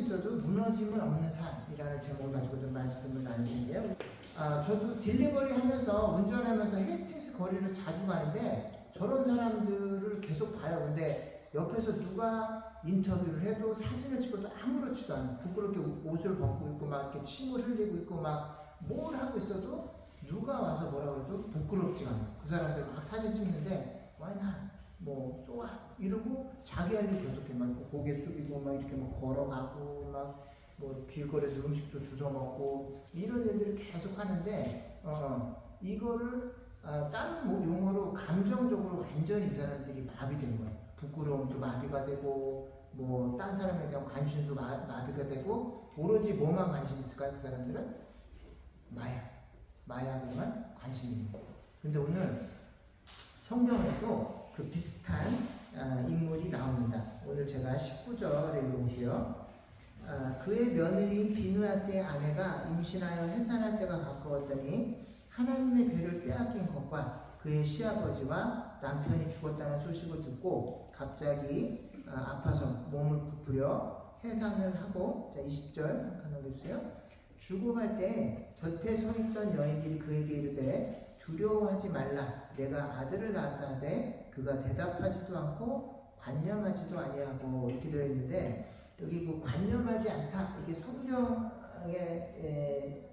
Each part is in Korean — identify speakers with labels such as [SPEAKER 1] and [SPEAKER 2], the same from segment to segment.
[SPEAKER 1] 있어도 무너짐은 없는 삶이라는 제목을 가지고 좀 말씀을 나누는데요. 저도 딜리버리 하면서 운전하면서 헤스팅스 거리를 자주 가는데 저런 사람들을 계속 봐요. 근데 옆에서 누가 인터뷰를 해도 사진을 찍어도 아무렇지도 않아요. 부끄럽게 옷을 벗고 있고 막 이렇게 침을 흘리고 있고 막 뭘 하고 있어도 누가 와서 뭐라 그래도 부끄럽지가 않아요. 그 사람들 막 사진 찍는데 와나 뭐 쏘아 이러고 자기 할 일 계속해 막 고개 숙이고 막 이렇게 막 걸어가고 막 뭐 길거리에서 음식도 주워 먹고 이런 일들을 계속 하는데 이거를 다른 뭐 용어로 감정적으로 완전히 이 사람들이 마비된 거예요. 부끄러움도 마비가 되고 뭐 딴 사람에 대한 관심도 마비가 되고 오로지 뭐만 관심 있을까요? 그 사람들은 마약에만 관심이 있는 거예요. 근데 오늘 성경에도 그 비슷한 인물이 나옵니다. 오늘 제가 19절에 보시요. 그의 며느리 비느하스의 아내가 임신하여 해산할 때가 가까웠더니 하나님의 괴를 빼앗긴 것과 그의 시아버지와 남편이 죽었다는 소식을 듣고 갑자기 아파서 몸을 굽으려 해산을 하고, 자 20절 한칸 넘겨주세요. 죽어갈 때 곁에 서 있던 여인들이 그에게 이르되 두려워하지 말라, 내가 아들을 낳았다 하되 그가 대답하지도 않고 관념하지도 아니하고 이렇게 되어 있는데, 여기 그 관념하지 않다, 이게 성경의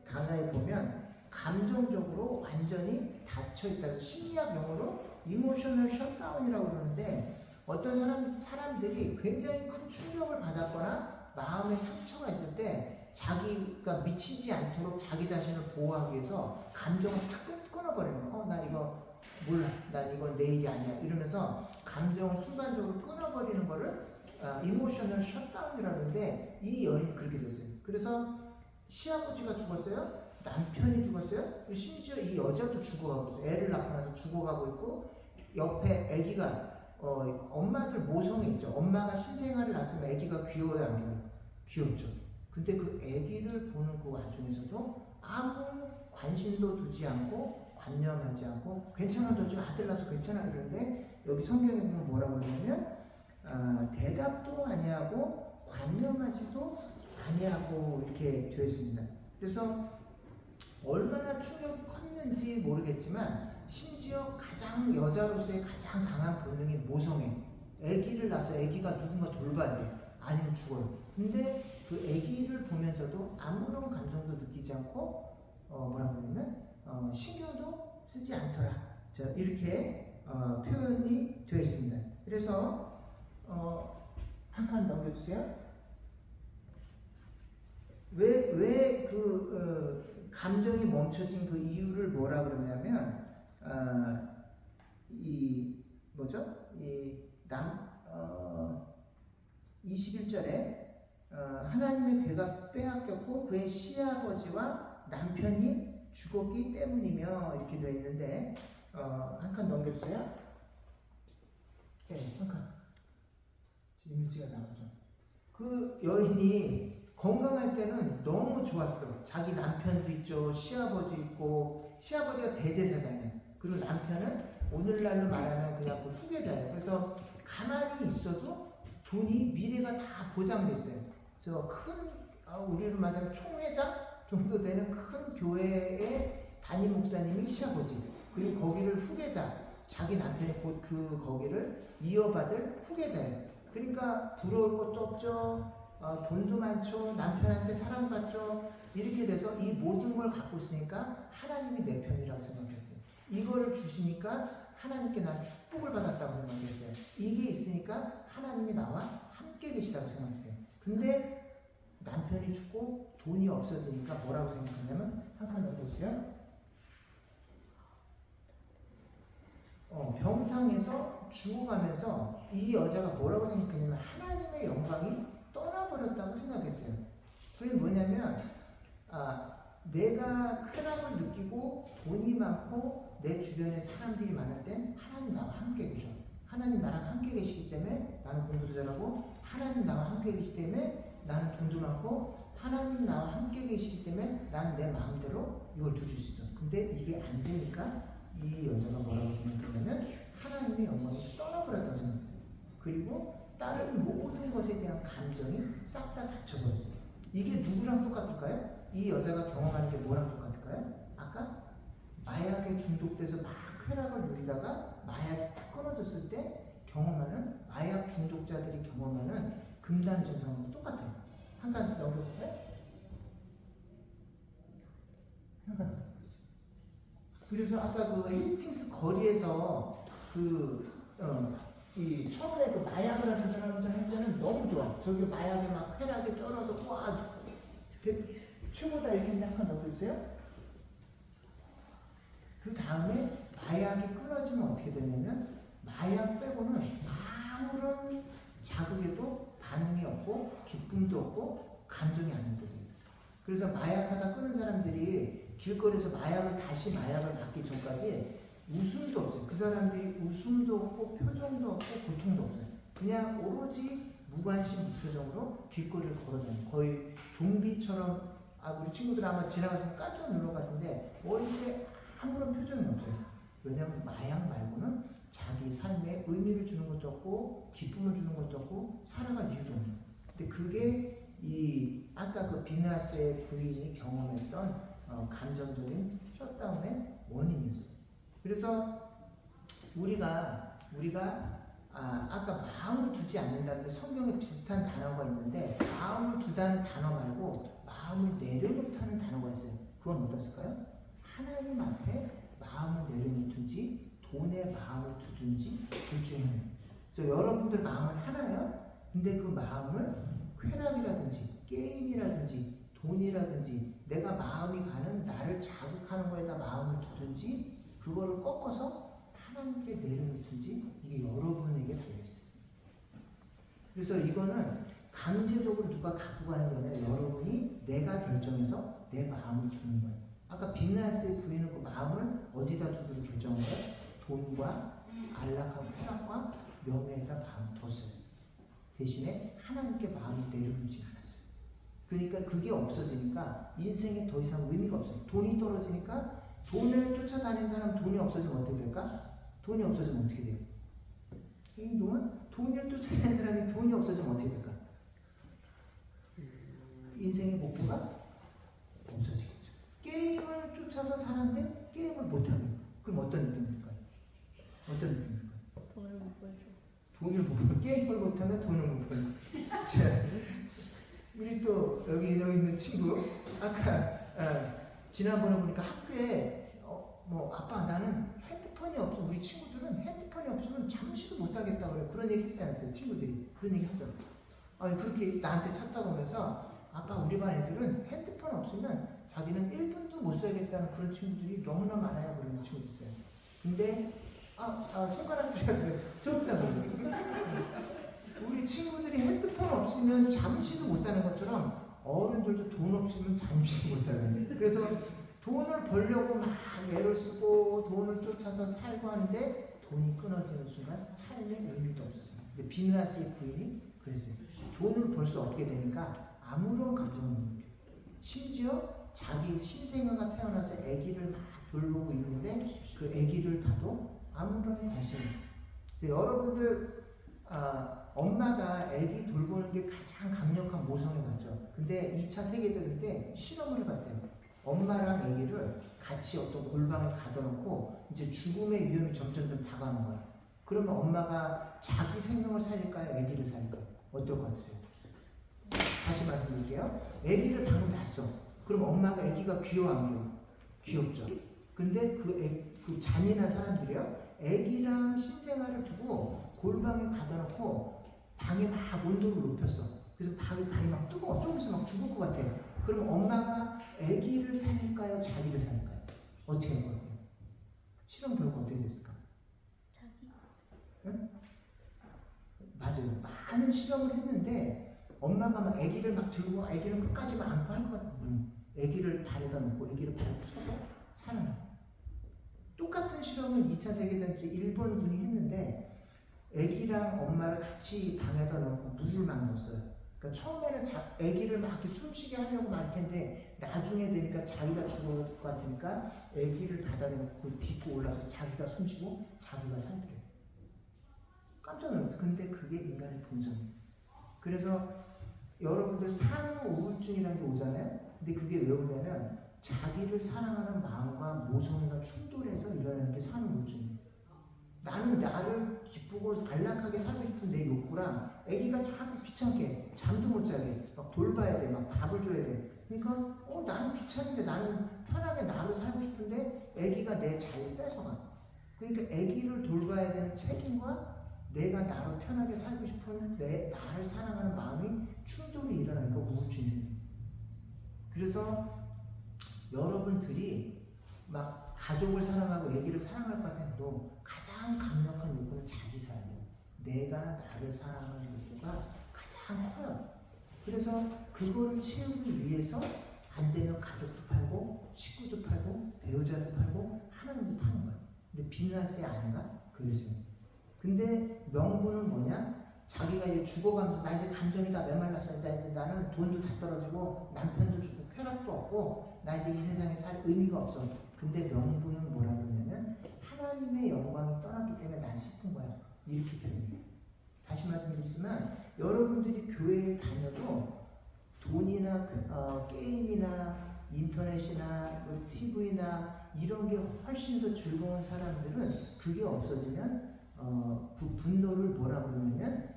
[SPEAKER 1] 단어에 보면 감정적으로 완전히 닫혀있다. 그래서 심리학 용어로 이모셔널 셧다운이라고 그러는데, 어떤 사람들이 굉장히 큰 충격을 받았거나 마음에 상처가 있을 때 자기가 미치지 않도록 자기 자신을 보호하기 위해서 감정을 탁 끊어버리는 거예요. 나 이거 몰라, 난 이건 내 일이 아니야 이러면서 감정을 순간적으로 끊어버리는 거를 이모셔널 셧다운이라는데, 이 여인이 그렇게 됐어요. 그래서 시아버지가 죽었어요. 남편이 죽었어요. 심지어 이 여자도 죽어가고 있어요. 애를 낳고 나서 죽어가고 있고, 옆에 아기가 엄마들 모성애 있죠. 엄마가 신생아를 낳았으면 아기가 귀여워요, 안 귀여워요? 귀엽죠. 근데 그 아기를 보는 그 와중에서도 아무 관심도 두지 않고 관념하지 않고 괜찮아, 너 지금 아들 낳아서 괜찮아 그러는데, 여기 성경에 보면 뭐라고 그러냐면 대답도 아니하고 관념하지도 아니하고 이렇게 되어 있습니다. 그래서 얼마나 충격이 컸는지 모르겠지만, 심지어 가장 여자로서의 가장 강한 본능이 모성애. 아기를 낳아서 아기가 누군가 돌봐야 돼. 아니면 죽어요. 근데 그 아기를 보면서도 아무런 감정도 느끼지 않고 뭐라고 그러냐면 신경도 쓰지 않더라. 자, 이렇게 표현이 되어 있습니다. 그래서 한 칸 넘겨주세요. 왜 감정이 멈춰진 그 이유를 뭐라 그러냐면, 이 21절에 하나님의 괴가 빼앗겼고 그의 시아버지와 남편이 죽었기 때문이며 이렇게 되어 있는데, 한 칸 넘겨주세요. 네, 한 칸. 이미지가 나오죠. 그 여인이 건강할 때는 너무 좋았어. 자기 남편도 있죠. 시아버지 있고, 시아버지가 대제사장이에요. 그리고 남편은 오늘날로 말하면 그냥 그 후계자예요. 그래서 가만히 있어도 돈이, 미래가 다 보장돼 있어요. 그래서 우리로 말하면 총회장 정도 되는 큰 교회의 담임 목사님이 시아버지, 그리고 거기를 후계자, 자기 남편이 곧 거기를 이어받을 후계자예요. 그러니까 부러울 것도 없죠. 돈도 많죠. 남편한테 사랑받죠. 이렇게 돼서 이 모든 걸 갖고 있으니까 하나님이 내 편이라고 생각했어요. 이거를 주시니까 하나님께 난 축복을 받았다고 생각했어요. 이게 있으니까 하나님이 나와 함께 계시다고 생각했어요. 근데 남편이 죽고 돈이 없어지니까 뭐라고 생각했냐면, 한 칸 넘겨주세요. 병상에서 죽어가면서 이 여자가 뭐라고 생각했냐면 하나님의 영광이 떠나버렸다고 생각했어요. 그게 뭐냐면, 내가 쾌락을 느끼고 돈이 많고 내 주변에 사람들이 많을 땐 하나님 나와 함께 계셔. 하나님 나랑 함께 계시기 때문에 나는 공부도 잘하고, 하나님 나와 함께 계시기 때문에 나는 돈도 많고, 하나님 나와 함께 계시기 때문에 나는 내 마음대로 이걸 누릴 수 있어. 근데 이게 안 되니까 이 여자가 뭐라고 생각했냐면 하나님의 영광이 떠나버렸다고 생각했어요. 그리고 다른 모든 것에 대한 감정이 싹 다 닫혀버렸어요. 이게 누구랑 똑같을까요? 이 여자가 경험하는 게 뭐랑 똑같을까요? 아까 마약에 중독돼서 막 쾌락을 누리다가 마약이 딱 끊어졌을 때 경험하는, 마약 중독자들이 경험하는 금단 증상하고 똑같아요. 한 가지 넘겨볼까요? 그래서 아까 그 헤스팅스 거리에서 이 처음에 그 마약을 하는 사람들 할 때는 너무 좋아. 저기 마약에 막 쾌락에 쩔어서 와 최고다 이렇게 했는데 한 번 더 보여주세요. 그 다음에 마약이 끊어지면 어떻게 되냐면 마약 빼고는 아무런 자극에도 반응이 없고 기쁨도 없고 감정이 안 느껴집니다. 그래서 마약하다 끊은 사람들이 길거리에서 다시 마약을 받기 전까지 웃음도 없어요. 그 사람들이 웃음도 없고 표정도 없고 고통도 없어요. 그냥 오로지 무관심 무표정으로 길거리를 걸어다니는, 거의 좀비처럼. 우리 친구들 아마 지나가시면 깜짝 놀랄 것 같은데 머리에 아무런 표정이 없어요. 왜냐하면 마약 말고는 자기 삶에 의미를 주는 것도 없고 기쁨을 주는 것도 없고 살아갈 이유도 없는. 근데 그게 이 아까 그 비나스의 부인이 경험했던 감정적인 셧다운의 원인이었어요. 그래서 우리가 아까 마음을 두지 않는다는데 성경에 비슷한 단어가 있는데 마음을 두다는 단어 말고 마음을 내려놓다는 단어가 있어요. 그건 어떻을까요? 하나님 앞에 마음을 내려놓든지 돈에 마음을 두든지 둘 중에 하나예요. 그래서 여러분들 마음은 하나요? 근데 그 마음을 쾌락이라든지 게임이라든지 돈이라든지 내가 마음이 가는 나를 자극하는 거에다 마음을 두든지 그거를 꺾어서 하나님께 내려놓든지 이게 여러분에게 달려있어요. 그래서 이거는 강제적으로 누가 갖고 가는 게 아니라 여러분이 내가 결정해서 내 마음을 두는 거예요. 아까 비나스의 부인은 그 마음을 어디다 두기로 결정한 거예요? 돈과 안락한 쾌락과 명예에다 마음을 뒀어요. 대신에 하나님께 마음을 내려놓지 않았어요. 그러니까 그게 없어지니까 인생에 더 이상 의미가 없어요. 돈이 떨어지니까 돈을 쫓아다니는 사람 돈이 없어지면 어떻게 될까? 돈이 없어지면 어떻게 돼요? 이동안 돈을 쫓아다니는 사람이 돈이 없어지면 어떻게 될까? 인생의 목표가 없어지겠죠. 게임을 쫓아서 사는데 게임을 못하게. 그럼 어떤 느낌이 들까요? 어떤 느낌이 들까요?
[SPEAKER 2] 돈을 못 벌죠.
[SPEAKER 1] 돈을 못 벌고 게임을 못하면 돈을 못 벌고. 자, 우리 또 여기 있는 친구 아까 지난번에 보니까 학교에 아빠 나는 핸드폰이 없어. 우리 친구들은 핸드폰이 없으면 잠시도 못 살겠다 그래. 그런 얘기 했지 않았어요? 친구들이 그런 얘기 하더라고요. 아니 그렇게 나한테 찾다고 하면서 아빠 우리 반 애들은 핸드폰 없으면 자기는 1분도 못 살겠다는 그런 친구들이 너무나 많아요. 그런 친구도 있어요. 근데 손가락 들여도 저부터 우리 친구들이 핸드폰 없으면 잠시도 못 사는 것처럼 어른들도 돈 없으면 잠시도 못 살아요. 그래서 돈을 벌려고 막 애를 쓰고 돈을 쫓아서 살고 하는데 돈이 끊어지는 순간 삶의 의미도 없어져요. 근데 비느하스의 부인이 그랬어요. 돈을 벌 수 없게 되니까 아무런 감정을 못 느껴요. 심지어 자기 신생아가 태어나서 아기를 막 돌보고 있는데 그 아기를 봐도 아무런 관심이 없어요. 여러분들 엄마가 아기 돌보는 게 가장 강력한 모성애 같죠. 근데 2차 세계대전 때 실험을 해봤대요. 엄마랑 아기를 같이 어떤 골방에 가둬놓고 이제 죽음의 위험이 점점 다가오는 거예요. 그러면 엄마가 자기 생명을 살릴까요? 아기를 살릴까요? 어떨 것 같으세요? 다시 말씀드릴게요. 아기를 방금 낳았어. 그럼 엄마가 아기가 귀여워 안 귀여워? 귀엽죠. 근데 그 잔인한 사람들이요. 아기랑 신생아를 두고 골방에 가둬놓고 방에 막 온도를 높였어. 그래서 발이 막 뜨거워. 조금 있으면 막 죽을 것 같아요. 그럼 엄마가 아기를 살릴까요? 자기를 살릴까요? 어떻게 할 것 같아요? 실험 결과 어떻게 됐을까?
[SPEAKER 2] 자기.
[SPEAKER 1] 응? 맞아요. 많은 실험을 했는데 엄마가 막 아기를 막 들고 아기를 끝까지 막 안고 할 것 같아요. 아기를 발에다 놓고 아기를 밟고 서서 살아나. 똑같은 실험을 2차 세계대전 때 일본군이 했는데 아기랑 엄마를 같이 방에다 놓고 물을 막 넣었어요. 그러니까 처음에는 아기를 막 이렇게 숨쉬게 하려고 말 텐데 나중에 되니까 자기가 죽을 것 같으니까 아기를 바닥에 놓고 딛고 올라서 자기가 숨쉬고 자기가 살더래요. 깜짝 놀랐어요. 근데 그게 인간의 본성이에요. 그래서 여러분들 상호 우울증이라는 게 오잖아요. 근데 그게 왜 오냐면 자기를 사랑하는 마음과 모성애가 충돌해서 일어나는 게 상호 우울증이에요. 나는 나를 기쁘고 안락하게 살고 싶은 내 욕구랑 애기가 자꾸 귀찮게 잠도 못 자게 막 돌봐야 돼, 막 밥을 줘야 돼. 그러니까 나는 귀찮은데 나는 편하게 나로 살고 싶은데 애기가 내 자유를 뺏어가. 그러니까 애기를 돌봐야 되는 책임과 내가 나로 편하게 살고 싶은 나를 사랑하는 마음이 충돌이 일어나니까 우울증이 생겨요. 그래서 여러분들이 막 가족을 사랑하고 애기를 사랑할 것 같아도 가장 강력한 욕구는 자기 사랑이에요. 내가 나를 사랑하는 욕구가 가장 커요. 그래서 그거를 채우기 위해서 안 되면 가족도 팔고 식구도 팔고 배우자도 팔고 하나님도 파는 거예요. 근데 비누아스의 아내가 그랬어요. 근데 명분은 뭐냐? 자기가 이제 죽어가면서 나 이제 감정이 다 메말랐어. 나는 돈도 다 떨어지고 남편도 죽고 쾌락도 없고 나 이제 이 세상에 살 의미가 없어. 근데 명분은 뭐라고 하냐면 하나님의 영광이 떠났기 때문에 난 슬픈 거야. 이렇게 표현해요. 다시 말씀드리지만 여러분들이 교회에 다녀도 돈이나 게임이나 인터넷이나 TV나 이런 게 훨씬 더 즐거운 사람들은 그게 없어지면 그 분노를 뭐라고 그러냐면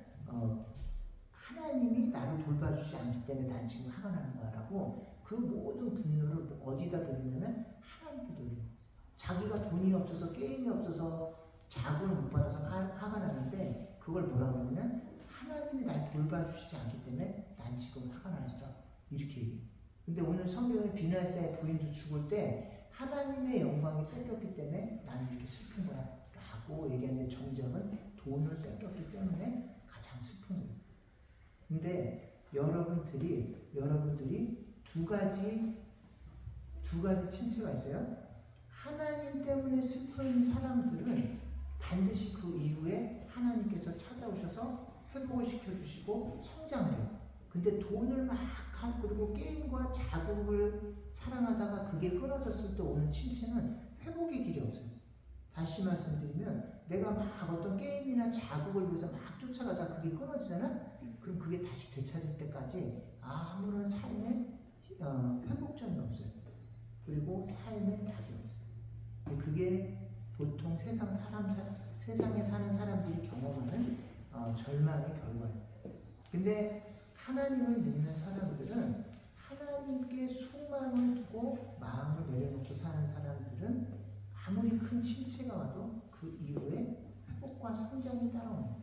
[SPEAKER 1] 하나님이 나를 돌봐주지 않기 때문에 난 지금 화가 나는 거라고 그 모든 분노를 어디다 돌리냐면 하나님께 돌려요. 자기가 돈이 없어서 게임이 없어서 자금을 못 받아서 화가 나는데 그걸 뭐라고 하냐면 하나님이 날 돌봐주시지 않기 때문에 난 지금 화가 났어. 이렇게 얘기해요. 근데 오늘 성경에 비나사의 부인도 죽을 때 하나님의 영광이 뺏겼기 때문에 나는 이렇게 슬픈 거야 라고 얘기하는데 정작은 돈을 뺏겼기 때문에 가장 슬픈 거예요. 근데 여러분들이 두 가지 침체가 있어요. 하나님 때문에 슬픈 사람들은 반드시 그 이후에 하나님께서 찾아오셔서 회복을 시켜주시고 성장을 해요. 근데 돈을 막 하고 그리고 게임과 자극을 사랑하다가 그게 끊어졌을 때 오는 침체는 회복의 길이 없어요. 다시 말씀드리면 내가 막 어떤 게임이나 자극을 위해서 막 쫓아가다가 그게 끊어지잖아? 그럼 그게 다시 되찾을 때까지 아무런 삶의 회복점이 없어요. 그리고 삶의 낙이 없어요. 그게 보통 세상에 사는 사람들이 경험하는 절망의 결과예요. 근데 하나님을 믿는 사람들은 하나님께 소망을 두고 마음을 내려놓고 사는 사람들은 아무리 큰 침체가 와도 그 이후에 회복과 성장이 따라옵니다.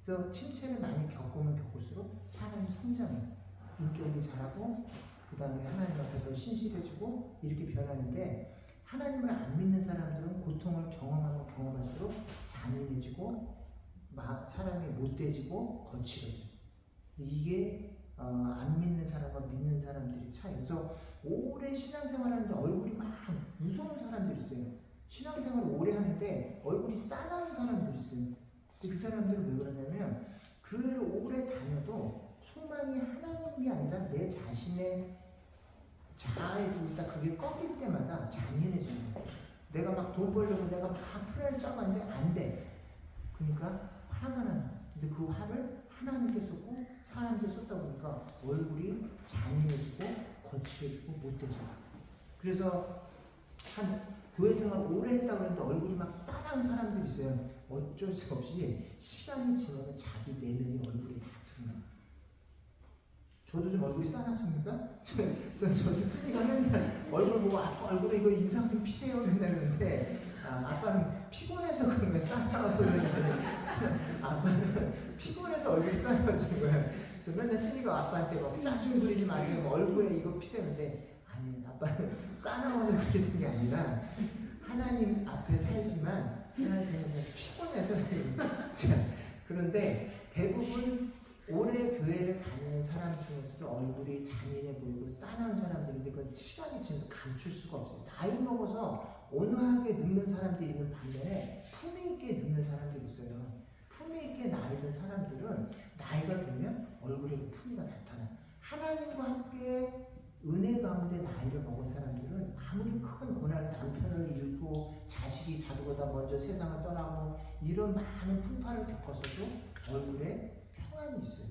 [SPEAKER 1] 그래서 침체를 많이 겪으면 겪을수록 사람이 성장해요. 인격이 자라고 그 다음에 하나님 앞에 더 신실해지고 이렇게 변하는데 하나님을 안 믿는 사람들은 고통을 경험하면 경험할수록 잔인해지고 사람이 못돼지고 거칠어져요. 이게 안 믿는 사람과 믿는 사람들의 차이. 그래서 오래 신앙생활하는데 얼굴이 막 무서운 사람들이 있어요. 신앙생활을 오래 하는데 얼굴이 싸나운 사람들이 있어요. 그 사람들은 왜 그러냐면 교회를 오래 다녀도 소망이 하나님이 아니라 내 자신의 자아에 둘다 그게 꺾일 때마다 잔인해지는 거예요. 내가 막 돈 벌려고 내가 막 프레를 짜봤는데 안 돼. 그러니까 화가 나는 거예요. 근데 그 화를 하나님께 쏟고 사람께 쏟다 보니까 얼굴이 잔인해지고 거칠어지고 못되져요. 그래서 교회 생활 오래 했다고 했는데 얼굴이 막 싸나운 사람들이 있어요. 어쩔 수 없이 시간이 지나면 자기 내면이 얼굴이 다 드러나요. 저도 좀 얼굴이 싸납습니까? 저도 찌니가 맨날 얼굴 보고 아빠 얼굴에 이거 인상 좀 피세요 맨날 그러는데 아빠는 피곤해서 그러면 싸나워서 그러는데 아빠는 피곤해서 얼굴이 싸나워진 거예요. 그래서 맨날 찌니가 아빠한테 막 짜증 부리지 마세요. 뭐 얼굴에 이거 피세는데 아니 아빠는 싸나워서 그렇게 된 게 아니라 하나님 앞에 살지만 하나님께서 피곤해서 그런데 대부분 오래 교회를 다니는 사람 중에서도 얼굴이 잔인해 보이고 싸나운 사람들인데 그건 시간이 지나도 감출 수가 없어요. 나이 먹어서 온화하게 늙는 사람들이 있는 반면에 품위 있게 늙는 사람들이 있어요. 품위 있게 나이 든 사람들은 나이가 들면 얼굴에 품위가 나타나요. 하나님과 함께 은혜 가운데 나이를 먹은 사람들은 아무리 큰 고난을 남편을 잃고 자식이 자기보다 먼저 세상을 떠나고 이런 많은 풍파를 겪었어도 얼굴에 평안이 있어요.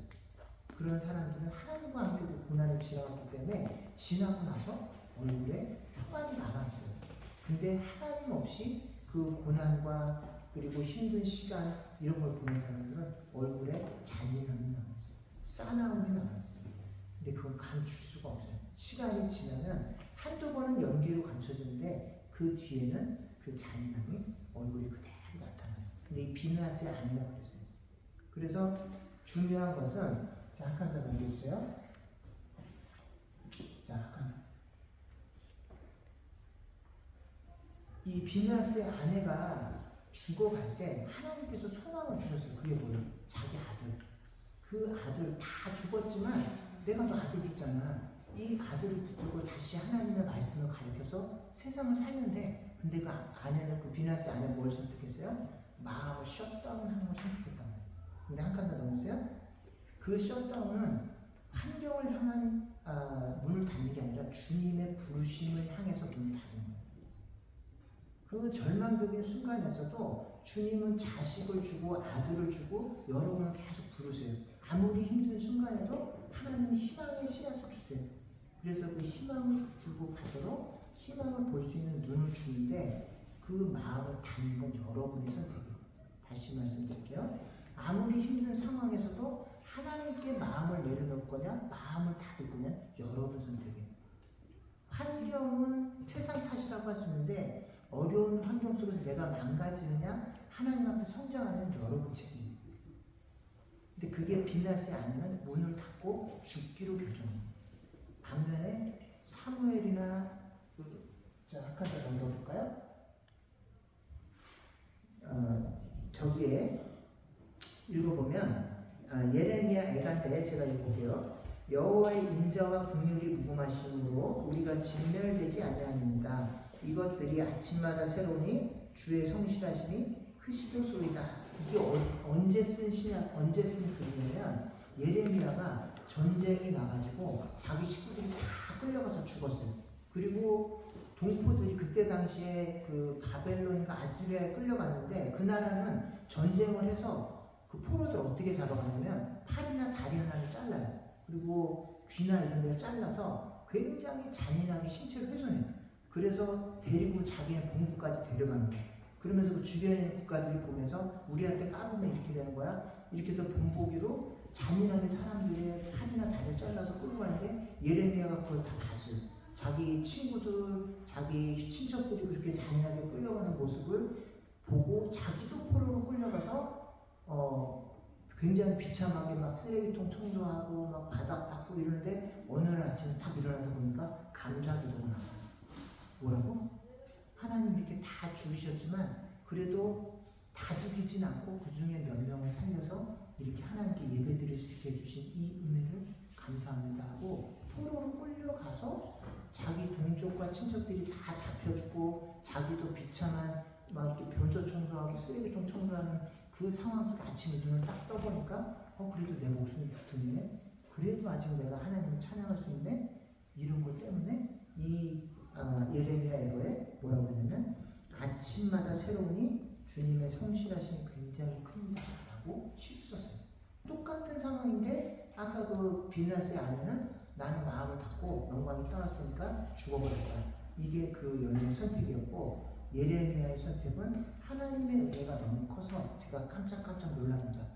[SPEAKER 1] 그런 사람들은 하나님과 함께 그 고난을 지나갔기 때문에 지나고 나서 얼굴에 평안이 남아있어요. 근데 하나님 없이 그 고난과 그리고 힘든 시간 이런 걸 보는 사람들은 얼굴에 잔인함이 남아있어요. 싸나움이 남아있어요. 근데 그걸 감출 수가 없어요. 시간이 지나면 한두 번은 연기로 감춰지는데 그 뒤에는 그 잔인함이 얼굴이 그대로 나타나요. 근데 이 비느하스의 아내가 그랬어요. 그래서 중요한 것은 자, 한 칸 더 넘겨주세요. 자, 한 칸. 이 비느하스의 아내가 죽어갈 때 하나님께서 소망을 주셨어요. 그게 뭐예요? 자기 아들. 그 아들 다 죽었지만 내가 너 아들 줬잖아. 이 아들을 붙들고 다시 하나님의 말씀을 가르쳐서 세상을 살면 돼. 근데 그 아내는 그 비느하스의 아내는 뭘 선택했어요? 마음을 셧다운하는 걸 선택했단 말이에요. 근데 한 칸 더 넘으세요. 그 셧다운은 환경을 향한 문을 닫는 게 아니라 주님의 부르심을 향해서 문을 닫는 거예요. 그 절망적인 순간에서도 주님은 자식을 주고 아들을 주고 여러분을 계속 부르세요. 아무리 힘든 순간에도 하나님은 희망의 씨앗을 주세요. 그래서 그 희망을 들고 가도록 희망을 볼 수 있는 눈을 주는데 그 마음을 닫는 건 여러분의 선택이에요. 다시 말씀드릴게요. 아무리 힘든 상황에서도 하나님께 마음을 내려놓을 거냐 마음을 닫을 거냐 여러분 선택이에요. 환경은 세상 탓이라고 할 수 있는데 어려운 환경 속에서 내가 망가지느냐 하나님 앞에 성장하는 여러분 책임이에요. 근데 그게 비느하스의 아내는 문을 닫고 죽기로 결정해요. 반면에 사무엘이나 자, 한 칸 더 넘겨볼까요? 저기에 읽어보면 예레미야 애간데 제가 읽어볼게요. 여호와의 인자와 긍휼이 무궁하심으로 우리가 진멸되지 아니하니이다. 이것들이 아침마다 새로우니 주의 성실하심이 크시도소이다. 이게 언제 쓴 글이냐면 예레미야가 전쟁이 나가지고 자기 식구들이 다 끌려가서 죽었어요. 그리고 동포들이 그때 당시에 그 바벨론과 아스리아에 끌려갔는데 그 나라는 전쟁을 해서 그 포로들 어떻게 잡아가냐면 팔이나 다리 하나를 잘라요. 그리고 귀나 이런 데를 잘라서 굉장히 잔인하게 신체를 훼손해요. 그래서 데리고 자기네 본국까지 데려가는 거예요. 그러면서 그 주변의 국가들이 보면서 우리한테 까불면 이렇게 되는 거야. 이렇게 해서 본보기로 잔인하게 사람들의 팔이나 다리를 잘라서 끌고 가는데 예레미야가 그걸 다 봤어요. 자기 친구들, 자기 친척들이 그렇게 잔인하게 끌려가는 모습을 보고 자기도 포로로 끌려가서 굉장히 비참하게 막 쓰레기통 청소하고 막 바닥 닦고 이러는데 어느 날 아침에 딱 일어나서 보니까 감사기도가 나와요. 뭐라고? 하나님 이렇게 다 죽이셨지만 그래도 다 죽이진 않고 그 중에 몇 명을 살려서 이렇게 하나님께 예배드릴 수 있게 해주신 이 은혜를 감사합니다 하고 포로로 끌려가서 자기 동족과 친척들이 다 잡혀주고 자기도 비참한 막 이렇게 변소 청소하고 쓰레기통 청소하는 그 상황 속에 아침에 눈을 딱 떠보니까 그래도 내 목숨이 붙었네. 그래도 아직 내가 하나님을 찬양할 수 있네. 이런 것 때문에 이 예레미야 애거에 뭐라고 그러냐면 아침마다 새로우니 주님의 성실하심이 굉장히 큽니다 라고 썼어요. 똑같은 상황인데 아까 그 비느하스의 아내는 나는 마음을 닫고 영광이 떠났으니까 죽어버렸다. 이게 그 여인의 선택이었고 예레미야의 선택은 하나님의 은혜가 너무 커서 제가 깜짝깜짝 놀랍니다.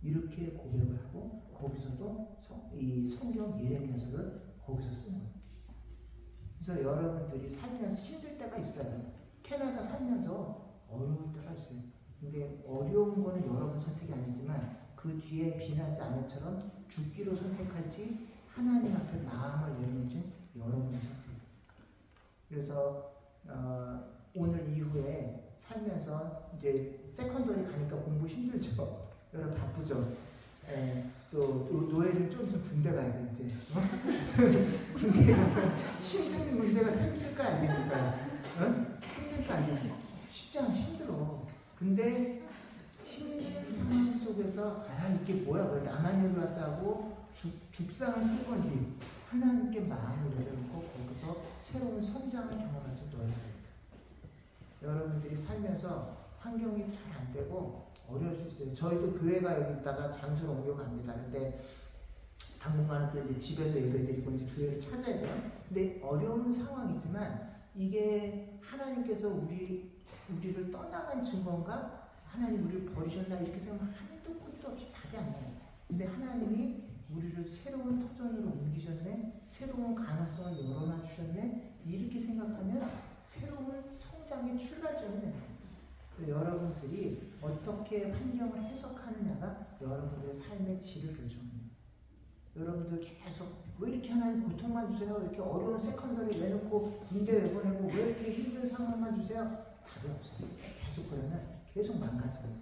[SPEAKER 1] 이렇게 고백을 하고 거기서도 이 성경 예레미야서를 거기서 쓴 거예요. 그래서 여러분들이 살면서 힘들 때가 있어요. 캐나다 살면서 어려울 때가 있어요. 근데 어려운 거는 여러분 선택이 아니지만 그 뒤에 비느하스 아내처럼 죽기로 선택할지 하나님 앞에 마음을 내놓을지 여러분의 선택이에요. 그래서 오늘 이후에 살면서 이제 세컨더리 가니까 공부 힘들죠. 여러분 바쁘죠. 또 노예는 좀 있으면 군대 가야 돼 이제. 군대 가면 힘든 문제가 생길까 안 생길까요? 생길까 안 생길까? 쉽지 않아. 힘들어. 근데 힘든 상황 속에서 이게 뭐야? 왜 나만 여기 와서 하고 죽상을 쓴 건지 하나님께 마음을 내려놓고 거기서 새로운 성장을 경험할 수 있도록 여러분들이 살면서 환경이 잘 안 되고 어려울 수 있어요. 저희도 교회가 여기 있다가 장소를 옮겨갑니다. 근데 당분간은 또 이제 집에서 예배드리고 이제 교회를 찾아야 돼요. 근데 어려운 상황이지만 이게 하나님께서 우리를 떠나간 증거인가? 하나님 우리를 버리셨나? 이렇게 생각하면 한도 끝도 없이 답이 안 나요. 근데 하나님이 우리를 새로운 터전으로 옮기셨네, 새로운 가능성을 열어놔 주셨네, 이렇게 생각하면 새로운 성장의 출발점이 됩니다. 여러분들이 어떻게 환경을 해석하느냐가 여러분들의 삶의 질을 결정합니다. 여러분들 계속 왜 이렇게 하나님 고통만 주세요? 이렇게 어려운 세컨더리 내놓고 군대 왜 보내고 왜 이렇게 힘든 상황만 주세요? 답이 없어요. 계속 그러면 계속 망가져요.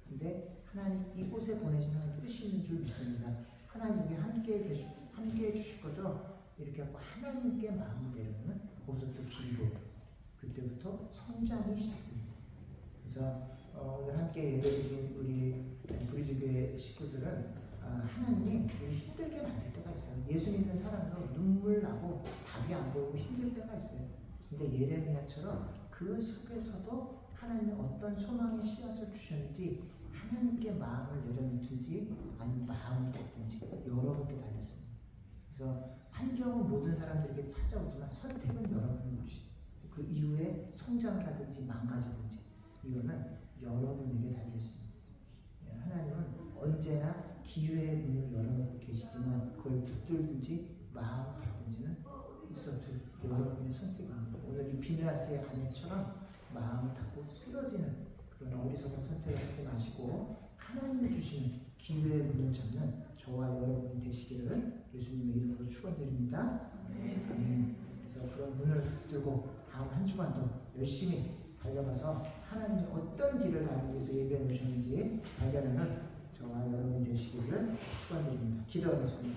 [SPEAKER 1] 근데 하나님 이곳에 보내시는 뜻이 있는 줄 믿습니다. 하나님 여기 함께 해주실 거죠? 이렇게 하고 하나님께 마음을 내려놓으면 거기서 또 길이 보여요. 그때부터 성장이 시작됩니다. 그래서 오늘 함께 예배드린 우리 브리즈교회 식구들은 하나님이 우리 힘들게 만들 때가 있어요. 예수 믿는 사람도 눈물 나고 답이 안 보이고 힘들 때가 있어요. 근데 예레미야처럼 그 속에서도 하나님이 어떤 소망의 씨앗을 주셨는지 하나님께 마음을 내려놓든지 아니면 마음을 닫든지 여러분께 달렸습니다. 그래서 환경은 모든 사람들에게 찾아오지만 선택은 여러분의 몫이에요. 그 이후에 성장을 하든지 망가지든지 이거는 여러분에게 달려있습니다. 하나님은 언제나 기회의 문을 열어놓고 계시지만 그걸 붙들든지 마음 닫든지는 있어도 여러분의 선택입니다. 오늘 이 비느하스의 아내처럼 마음을 닫고 쓰러지는 그런 어리석은 선택을 하지 마시고 하나님이 주시는 기회의 문을 잡는 저와 여러분이 되시기를 예수님의 이름으로 축원드립니다. 아멘. 그래서 그런 문을 붙들고 다음 한 주간도 열심히 달려가서 하나님이 어떤 길을 가기 위해서 예배해 놓으셨는지 발견하는 저와 여러분이 되시기를 축원드립니다. 기도하겠습니다.